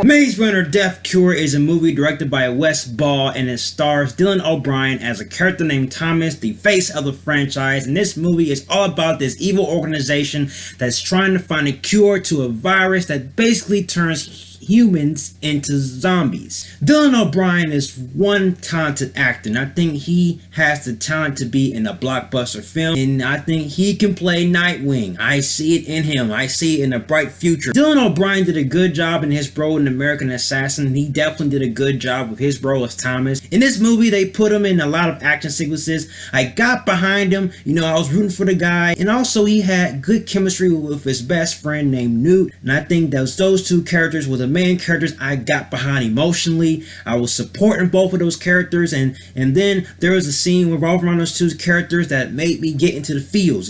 Maze Runner Death Cure is a movie directed by Wes Ball and it stars Dylan O'Brien as a character named Thomas, the face of the franchise. And this movie is all about this evil organization that's trying to find a cure to a virus that basically turns humans into zombies. Dylan O'Brien is one talented actor, and I think he has the talent to be in a blockbuster film, and I think he can play Nightwing. I see it in him. I see it in a bright future. Dylan O'Brien did a good job in his role in American Assassin, and he definitely did a good job with his role as Thomas. In this movie, they put him in a lot of action sequences. I got behind him, I was rooting for the guy, and also he had good chemistry with his best friend named Newt, and I think those two characters were the main characters I got behind emotionally. I was supporting both of those characters, and then there was a scene revolving around those two characters that made me get into the feels.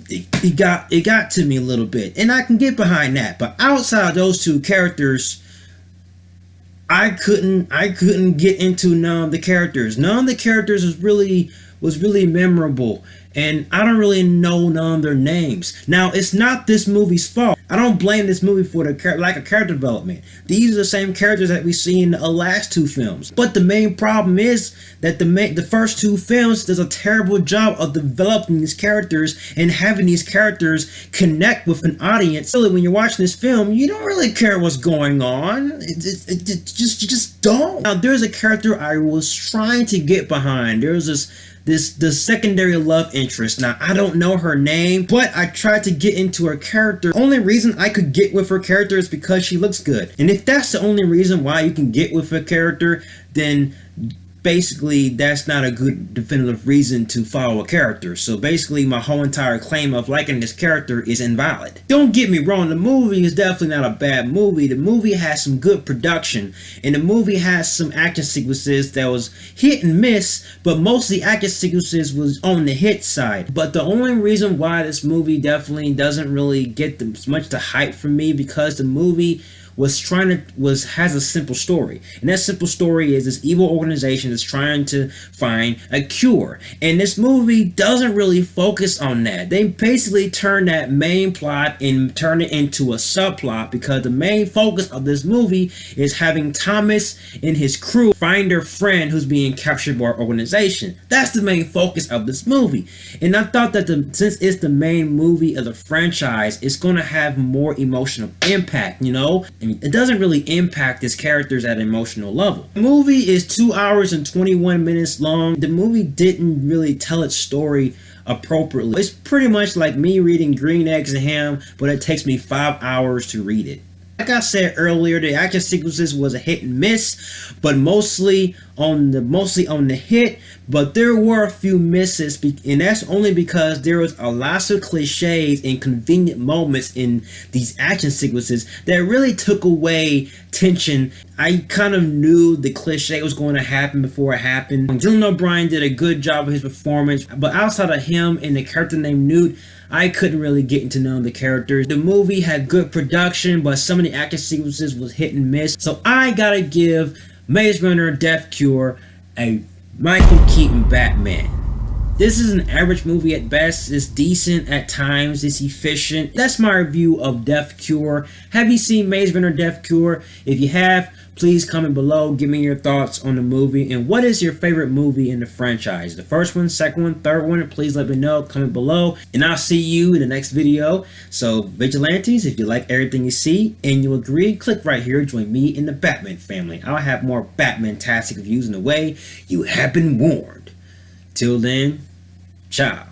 It got to me a little bit, and I can get behind that. But outside of those two characters, I couldn't get into none of the characters. None of the characters was really memorable, and I don't really know none of their names. Now, it's not this movie's fault. I don't blame this movie for the lack of character development. These are the same characters that we see in the last two films. But the main problem is that the first two films does a terrible job of developing these characters and having these characters connect with an audience. Really, when you're watching this film, you don't really care what's going on. You just don't. Now, there's a character I was trying to get behind. There's the secondary love interest. Now, I don't know her name, but I tried to get into her character. Only reason I could get with her character is because she looks good. And if that's the only reason why you can get with a character, then basically that's not a good definitive reason to follow a character. So basically my whole entire claim of liking this character is invalid. Don't get me wrong, the movie is definitely not a bad movie. The movie has some good production, and the movie has some action sequences that was hit and miss, but most of the action sequences was on the hit side. But the only reason why this movie definitely doesn't really get much the hype from me, because the movie has a simple story, and that simple story is this evil organization is trying to find a cure, and this movie doesn't really focus on that. They basically turn that main plot and turn it into a subplot, because the main focus of this movie is having Thomas and his crew find their friend who's being captured by our organization. That's the main focus of this movie, and I thought that since it's the main movie of the franchise, it's going to have more emotional impact. It doesn't really impact his characters at an emotional level. The movie is 2 hours and 21 minutes long. The movie didn't really tell its story appropriately. It's pretty much like me reading Green Eggs and Ham, but it takes me 5 hours to read it. Like I said earlier, the action sequences was a hit and miss, but mostly on the hit. But there were a few misses, and that's only because there was a lot of cliches and convenient moments in these action sequences that really took away tension. I kind of knew the cliche was going to happen before it happened. Dylan O'Brien did a good job of his performance, but outside of him and the character named Newt, I couldn't really get into none of the characters. The movie had good production, but some of the action sequences was hit and miss. So I gotta give Maze Runner Death Cure a Michael Keaton Batman. This is an average movie at best. It's decent at times. It's efficient. That's my review of Death Cure. Have you seen Maze Runner Death Cure? If you have, please comment below. Give me your thoughts on the movie. And what is your favorite movie in the franchise? The first one, second one, third one? Please let me know. Comment below. And I'll see you in the next video. So, Vigilantes, if you like everything you see and you agree, click right here. Join me in the Batman family. I'll have more Batman-tastic reviews in the way. You have been warned. Till then, ciao.